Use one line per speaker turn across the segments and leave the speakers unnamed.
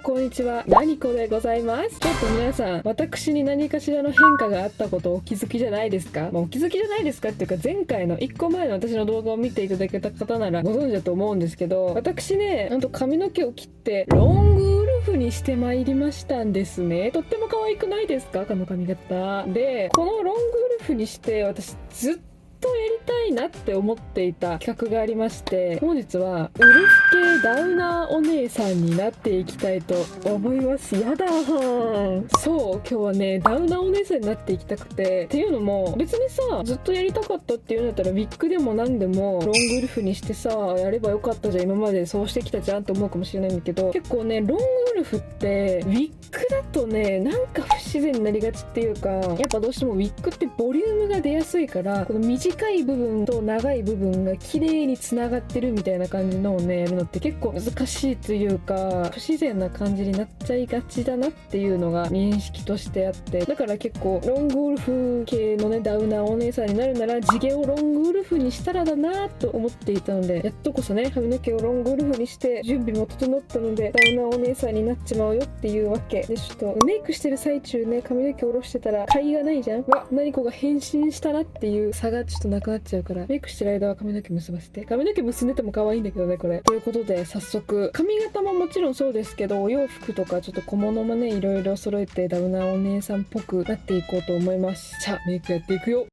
こんにちは、なにこでございます。ちょっと皆さん、私に何かしらの変化があったことをお気づきじゃないですか？お気づきじゃないですかっていうか、前回の1個前の私の動画を見ていただけた方ならご存知だと思うんですけど、私ね、髪の毛を切ってロングウルフにしてまいりましたんですね。とっても可愛くないですか、この髪型で。このロングウルフにして私ずっとやりたいなって思っていた企画がありまして、本日はウルフ系ダウナーお姉さんになっていきたいと思います。やだー。そう、今日はねダウナーお姉さんになっていきたくて、っていうのも別にさ、ずっとやりたかったっていうんだったらウィッグでも何でもロングウルフにしてさやればよかったじゃん、今までそうしてきたじゃんって思うかもしれないんだけど、結構ねロングウルフってウィッグだとねなんか不自然になりがちっていうか、やっぱどうしてもウィッグってボリュームが出やすいから、この短い部分と長い部分が綺麗につながってるみたいな感じのをねやるのって結構難しいというか、不自然な感じになっちゃいがちだなっていうのが認識としてあって、だから結構ロングウルフ系のねダウナーお姉さんになるなら地毛をロングウルフにしたらだなと思っていたので、やっとこそね髪の毛をロングウルフにして準備も整ったのでダウナーお姉さんになっちまうよっていうわけで、ちょっとメイクしてる最中ね髪の毛下ろしてたら買いがないじゃん。何かが変身したなっていう差がちょっとなくなっちゃうから、メイクしてる間は髪の毛結ばせて。髪の毛結んでても可愛いんだけどねこれ。ということで早速髪型ももちろんそうですけど、お洋服とかちょっと小物もねいろいろ揃えてダウナーお姉さんっぽくなっていこうと思います。じゃあメイクやっていくよ。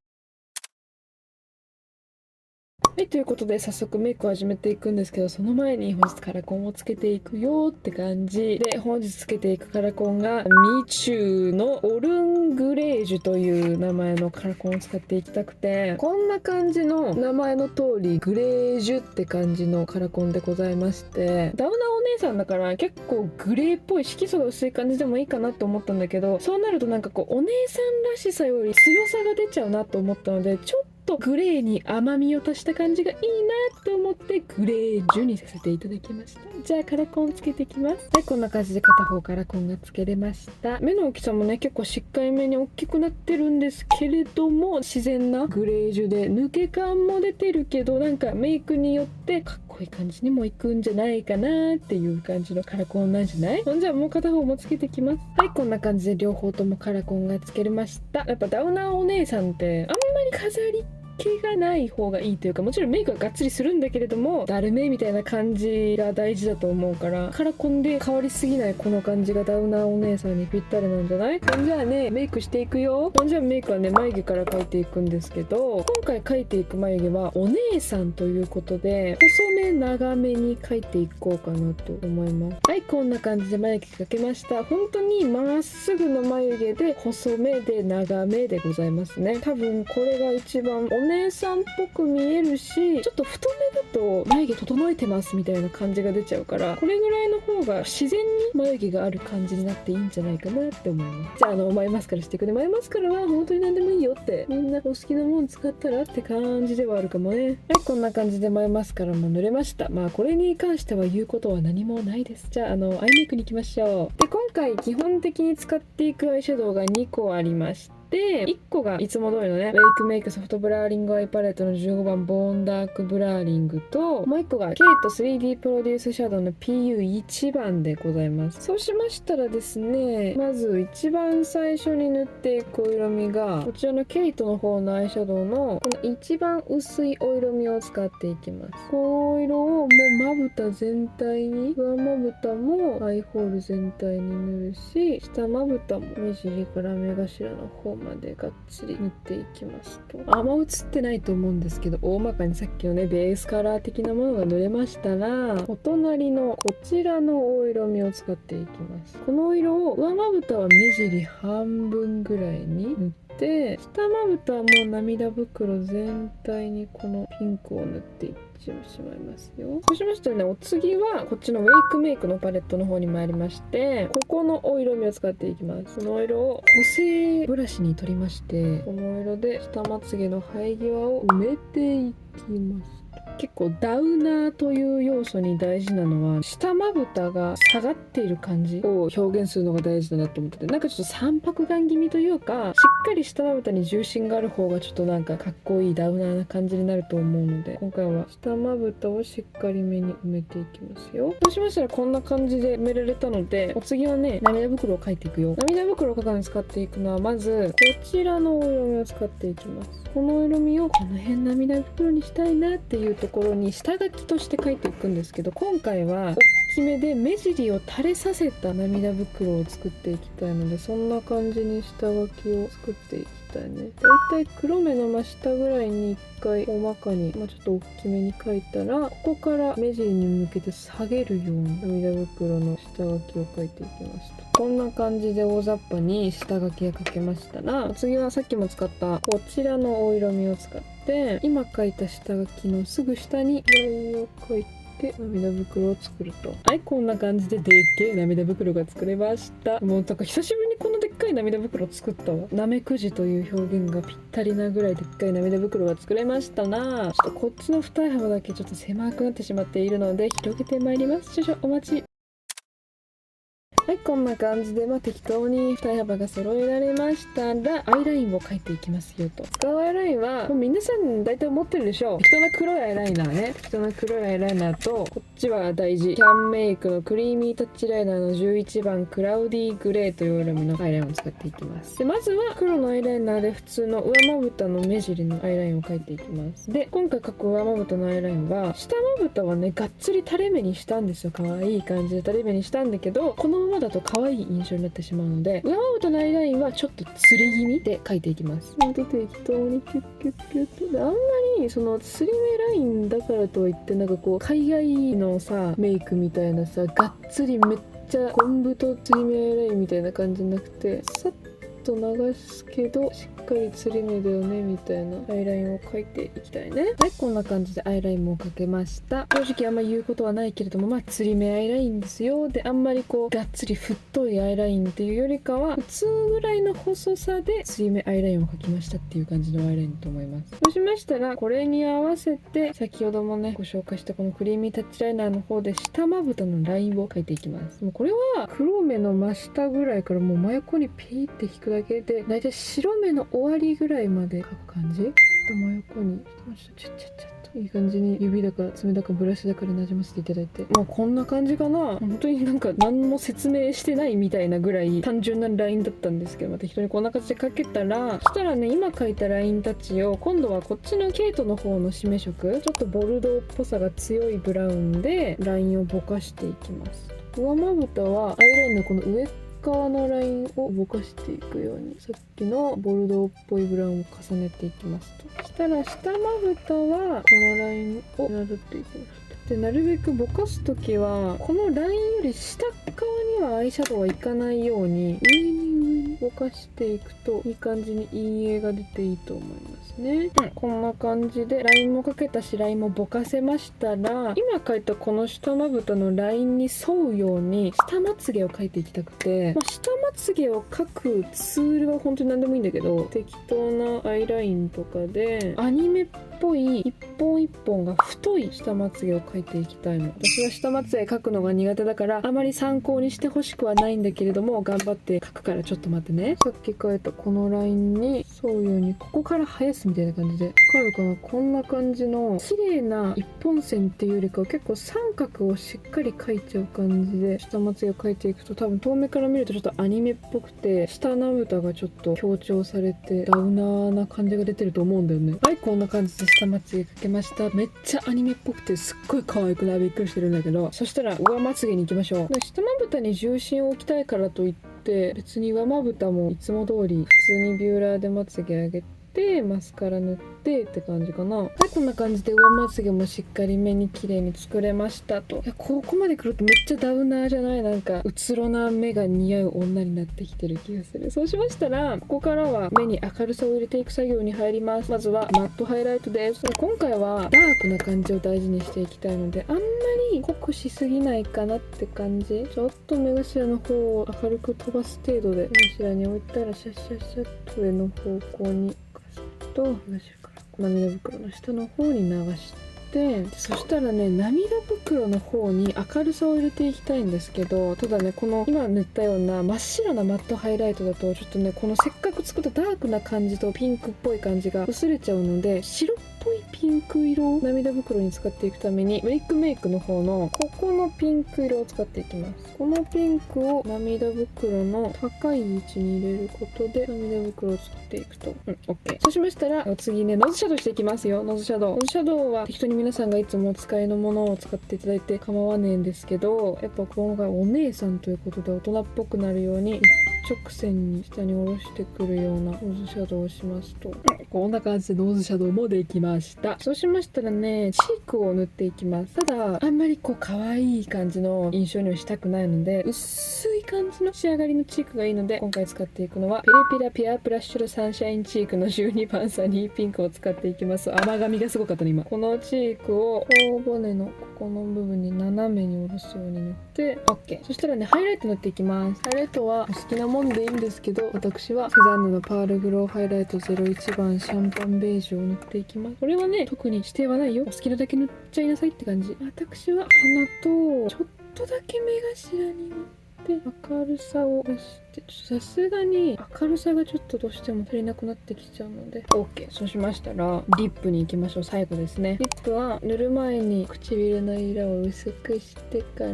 はい、ということで早速メイクを始めていくんですけど、その前に本日カラコンをつけていくよって感じで、本日つけていくカラコンがミチューのオルングレージュという名前のカラコンを使っていきたくて、こんな感じの名前の通りグレージュって感じのカラコンでございまして、ダウナーお姉さんだから結構グレーっぽい色素が薄い感じでもいいかなと思ったんだけど、そうなるとなんかこうお姉さんらしさより強さが出ちゃうなと思ったので、ちょっとグレーに甘みを足した感じがいいなと思ってグレージュにさせていただきました。じゃあカラコンつけていきます。はい、こんな感じで片方カラコンがつけれました。目の大きさもね結構しっかりめに大きくなってるんですけれども、自然なグレージュで抜け感も出てるけど、なんかメイクによってかっこいい感じにもいくんじゃないかなっていう感じのカラコンなんじゃない？ほんじゃもう片方もつけてきます。はい、こんな感じで両方ともカラコンがつけれました。やっぱダウナーお姉さんってあんまり飾り気がない方がいいというか、もちろんメイクはがっつりするんだけれどもだるめみたいな感じが大事だと思うから、カラコンで変わりすぎないこの感じがダウナーお姉さんにぴったりなんじゃない？ほんじゃあねメイクしていくよ。ほんじゃあメイクはね眉毛から描いていくんですけど、今回描いていく眉毛はお姉さんということで細め長めに描いていこうかなと思います。はい、こんな感じで眉毛描けました。本当にまっすぐの眉毛で細めで長めでございますね。多分これが一番お姉さんっぽく見えるし、ちょっと太めだと眉毛整えてますみたいな感じが出ちゃうから、これぐらいの方が自然に眉毛がある感じになっていいんじゃないかなって思います。じゃあ眉マスカラしていくね。眉マスカラは本当に何でもいいよって、みんなお好きなもの使ったらって感じではあるかもね。はい、こんな感じで眉マスカラも塗れました。これに関しては言うことは何もないです。じゃあアイメイクに行きましょう。で、今回基本的に使っていくアイシャドウが2個ありまして、1個がいつも通りのねウェイクメイクソフトブラーリングアイパレットの15番ボーンダークブラーリングと、もう1個がケイト 3D プロデュースシャドウの PU1 番でございます。そうしましたらですね、まず一番最初に塗っていくお色味がこちらのケイトの方のアイシャドウのこの一番薄いお色味を使っていきます。このお色をもうまぶた全体に、上まぶたもアイホール全体に塗るし、下まぶたも目尻から目頭の方までがっつり塗っていきますと、あんま映ってないと思うんですけど、大まかにさっきのねベースカラー的なものが塗れましたら、お隣のこちらのお色味を使っていきます。このお色を上まぶたは目尻半分ぐらいに塗って、下まぶたはもう涙袋全体にこのピンクを塗っていってしまいますよ。そうしましたらね、お次はこっちのウェイクメイクのパレットの方に参りまして、ここのお色味を使っていきます。この色を補正ブラシに取りまして、この色で下まつげの生え際を埋めていきます。結構ダウナーという要素に大事なのは下まぶたが下がっている感じを表現するのが大事だなと思ってて、なんかちょっと三白眼気味というか、しっかり下まぶたに重心がある方がちょっとなんかかっこいいダウナーな感じになると思うので、今回は下まぶたをしっかりめに埋めていきますよ。そうしましたらこんな感じで埋められたので、お次はね、涙袋を描いていくよ。涙袋を描くのに使っていくのは、まずこちらのお色味を使っていきます。この色味をこの辺涙袋にしたいなっていうところに下書きとして描いていくんですけど、今回は大きめで目尻を垂れさせた涙袋を作っていきたいので、そんな感じに下書きを作っていきたいね。だいたい黒目の真下ぐらいに一回大まかに、ちょっと大きめに描いたら、ここから目尻に向けて下げるように涙袋の下書きを描いていきますと。こんな感じで大雑把に下書きが描けましたら、次はさっきも使ったこちらのお色味を使って今描いた下書きのすぐ下にラインを描いて涙袋を作ると。はい、こんな感じででっけえ涙袋が作れました。もうなんか久しぶりにこのでっかい涙袋作ったわ。なめくじという表現がぴったりなぐらいでっかい涙袋が作れましたな。ちょっとこっちの二重幅だけちょっと狭くなってしまっているので広げてまいります。少々お待ち。はい、こんな感じで、適当に二重幅が揃えられましたら、アイラインを描いていきますよと。使うアイラインは、もう皆さん大体持ってるでしょう。適当な黒いアイライナーね。適当な黒いアイライナーと、こっちは大事。キャンメイクのクリーミータッチライナーの11番クラウディーグレーという色味のアイラインを使っていきます。で、まずは黒のアイライナーで普通の上まぶたの目尻のアイラインを描いていきます。で、今回描く上まぶたのアイラインは、下まぶたはね、がっつり垂れ目にしたんですよ。可愛い感じで垂れ目にしたんだけど、このままだと可愛い印象になってしまうので、上まぶたのアイラインはちょっとつり気味で描いていきます。ほんと適当にキュッキュッキュッと。で、あんまりそのつり目ラインだからといってなんかこう海外のさメイクみたいなさがっつりめっちゃ昆布とつり目アイラインみたいな感じじゃなくて、さっと流すけどしっかりつり目だよねみたいなアイラインを描いていきたいね。はい、こんな感じでアイラインも描けました。正直あんま言うことはないけれども、つり目アイラインですよ。で、あんまりこうがっつり太いアイラインっていうよりかは普通ぐらいの細さでつり目アイラインを描きましたっていう感じのアイラインだと思います。そうしましたらこれに合わせて先ほどもねご紹介したこのクリーミータッチライナーの方で下まぶたのラインを描いていきます。もうこれは黒目の真下ぐらいからもう真横にピーって引くだけで、だいたい白目の終わりぐらいまで描く感じ。真横にちょっといい感じに指だか爪だかブラシだかでなじませていただいて、こんな感じかな。本当になんか何も説明してないみたいなぐらい単純なラインだったんですけど、適当にこんな感じで描けたら、そしたらね今描いたラインたちを今度はこっちのケイトの方の締め色、ちょっとボルドーっぽさが強いブラウンでラインをぼかしていきます。上まぶたはアイラインのこの上側のラインをぼかしていくようにさっきのボルドーっぽいブラウンを重ねていきますと。そしたら下まぶたはこのラインをなぞっていきます。で、なるべくぼかすときはこのラインより下側にはアイシャドウはいかないように上にぼかしていくといい感じに陰影が出ていいと思いますね。こんな感じでラインもかけたしラインもぼかせましたら、今描いたこの下まぶたのラインに沿うように下まつげを描いていきたくて、下まつげを描くツールは本当に何でもいいんだけど、適当なアイラインとかでアニメっぽい一本一本が太い下まつげを描いていきたいの。私は下まつげ描くのが苦手だからあまり参考にしてほしくはないんだけれども、頑張って描くからちょっと待ってね。さっき描いたこのラインに沿うようにここから生やすみたいな感じで、わかるかな。こんな感じの綺麗な一本線っていうよりかは結構三角をしっかり描いちゃう感じで下まつげを描いていくと、多分遠目から見るとちょっとアニメっぽくて下まぶたがちょっと強調されてダウナーな感じが出てると思うんだよね。はい、こんな感じで下まつげ描けました。めっちゃアニメっぽくてすっごい可愛くない？びっくりしてるんだけど、そしたら上まつげに行きましょう。で、下まぶたに重心を置きたいからといって別に上まぶたもいつも通り普通にビューラーでまつげ上げてマスカラ塗ってって感じかな。はい、こんな感じで上まつげもしっかりめに綺麗に作れましたと。いや、ここまで来るとめっちゃダウナーじゃない？なんかうつろな目が似合う女になってきてる気がする。そうしましたらここからは目に明るさを入れていく作業に入ります。まずはマットハイライトです。今回はダークな感じを大事にしていきたいので、あんまり濃くしすぎないかなって感じ。ちょっと目頭の方を明るく飛ばす程度で目頭に置いたらシャッシャッシャッと上の方向にと、同じから涙袋の下の方に流しでそしたらね、涙袋の方に明るさを入れていきたいんですけど、ただね、この今塗ったような真っ白なマットハイライトだとちょっとね、このせっかく作ったダークな感じとピンクっぽい感じが薄れちゃうので、白っぽいピンク色を涙袋に使っていくために、ブレイクメイクの方のここのピンク色を使っていきます。このピンクを涙袋の高い位置に入れることで涙袋を作っていくと、OK。そうしましたら次ね、ノーズシャドウしていきますよ。ノーズシャドウは適当に皆さんがいつもお使いのものを使っていただいて構わねえんですけど、やっぱ今回お姉さんということで大人っぽくなるように一直線に下に下ろしてくるようなノーズシャドウをしますと、こんな感じでノーズシャドウもできました。そうしましたらね、チークを塗っていきます。ただあんまりこう可愛い感じの印象にはしたくないので、薄い感じの仕上がりのチークがいいので、今回使っていくのはペリペラピアブラッシュルサンシャインチークの12番サニーピンクを使っていきます。甘噛みがすごかったね今。このチークを頬骨のここの部分に斜めに下ろすように塗って OK。 そしたらね、ハイライト塗っていきます。ハイライトはお好きなもんでいいんですけど、私はセザンヌのパールグローハイライト01番シャンパンベージュを塗っていきます。これはね、特に指定はないよ。お好きなだけ塗っちゃいなさいって感じ。私は鼻とちょっとだけ目頭に塗って明るさを出して、さすがに明るさがちょっとどうしても足りなくなってきちゃうので OK。 そうしましたらリップに行きましょう。最後ですね。リップは塗る前に唇の色を薄くしてから、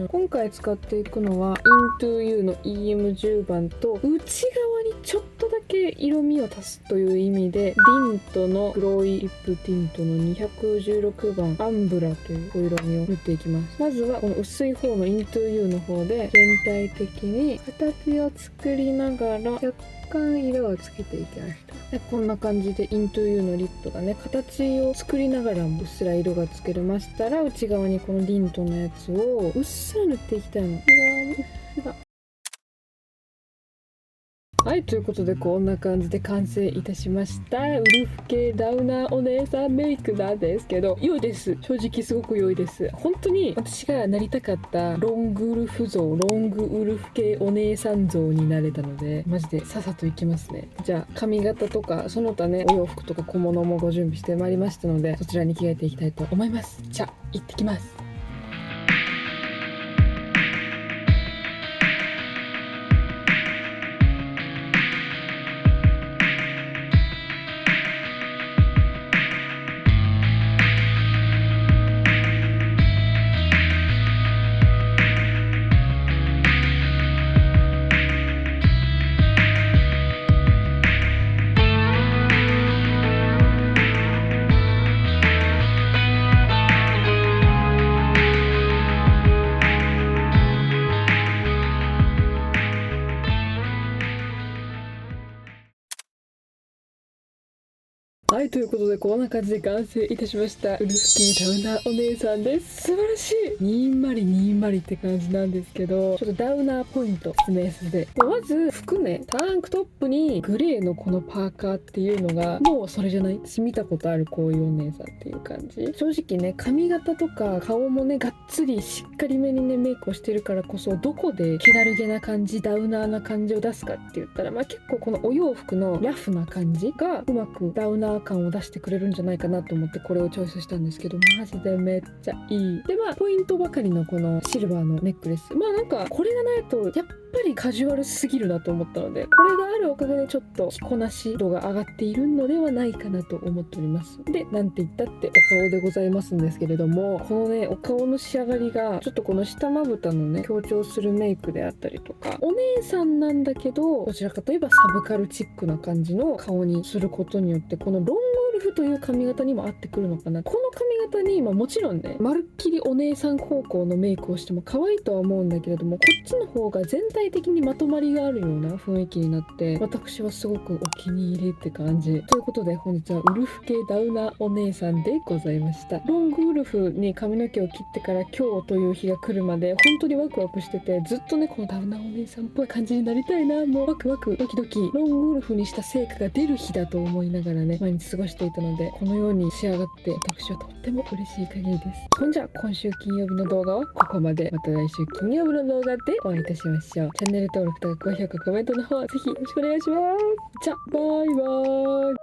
今回使っていくのは Into You の EM10 番と、内側にちょっとだけ色味を足すという意味でリントの黒いリップティントの216番アンブラというお色味を塗っていきます。まずはこの薄い方の Into You の方で全体的に形を作りながら若干色をつけていきました。でこんな感じで Into You のリップがね、形を作りながらもうっすら色がつけれましたら、内側にこのリントのやつをうっすら塗っていきたいの。内側にうっすら。はい、ということでこんな感じで完成いたしました。ウルフ系ダウナーお姉さんメイクなんですけど、良いです。正直すごく良いです。本当に私がなりたかったロングウルフ系お姉さん像になれたので、マジでさっさといきますね。じゃあ髪型とかその他ね、お洋服とか小物もご準備してまいりましたので、そちらに着替えていきたいと思います。じゃあ行ってきます。はい、ということでこんな感じで完成いたしました。ウルフ系ダウナーお姉さんです。素晴らしい。にんまりにんまりって感じなんですけど、ちょっとダウナーポイント説明させて。まず服ね、タンクトップにグレーのこのパーカーっていうのがもうそれじゃない？私見たことあるこういうお姉さんっていう感じ。正直ね、髪型とか顔もね、がっつりしっかりめにねメイクをしてるからこそ、どこで気だるげな感じ、ダウナーな感じを出すかって言ったら、結構このお洋服のラフな感じがうまくダウナー感を出してくれるんじゃないかなと思ってこれをチョイスしたんですけど、マジでめっちゃいい。でポイントばかりのこのシルバーのネックレス、なんかこれがないとやっぱりカジュアルすぎるなと思ったので、これがあるおかげでちょっと着こなし度が上がっているのではないかなと思っております。でなんて言ったってお顔でございますんですけれども、このねお顔の仕上がりがちょっとこの下まぶたのね強調するメイクであったりとか、お姉さんなんだけどどちらかといえばサブカルチックな感じの顔にすることによって、このロングウルフという髪型にも合ってくるのかな。この髪型にもちろんね、まるっきりお姉さん方向のメイクをしても可愛いとは思うんだけれども、こっちの方が全体的にまとまりがあるような雰囲気になって、私はすごくお気に入りって感じということで、本日はウルフ系ダウナーお姉さんでございました。ロングウルフに髪の毛を切ってから今日という日が来るまで本当にワクワクしてて、ずっとねこのダウナーお姉さんっぽい感じになりたいな、もうワクワクドキドキ、ロングウルフにした成果が出る日だと思いながらね毎日過ごしていたので、このように仕上がって私はとっても嬉しい限りです。ほんじゃ今週金曜日の動画はここまで。また来週金曜日の動画でお会いいたしましょう。チャンネル登録とか高評価コメントの方ぜひよろしくお願いします。じゃバイバーイ。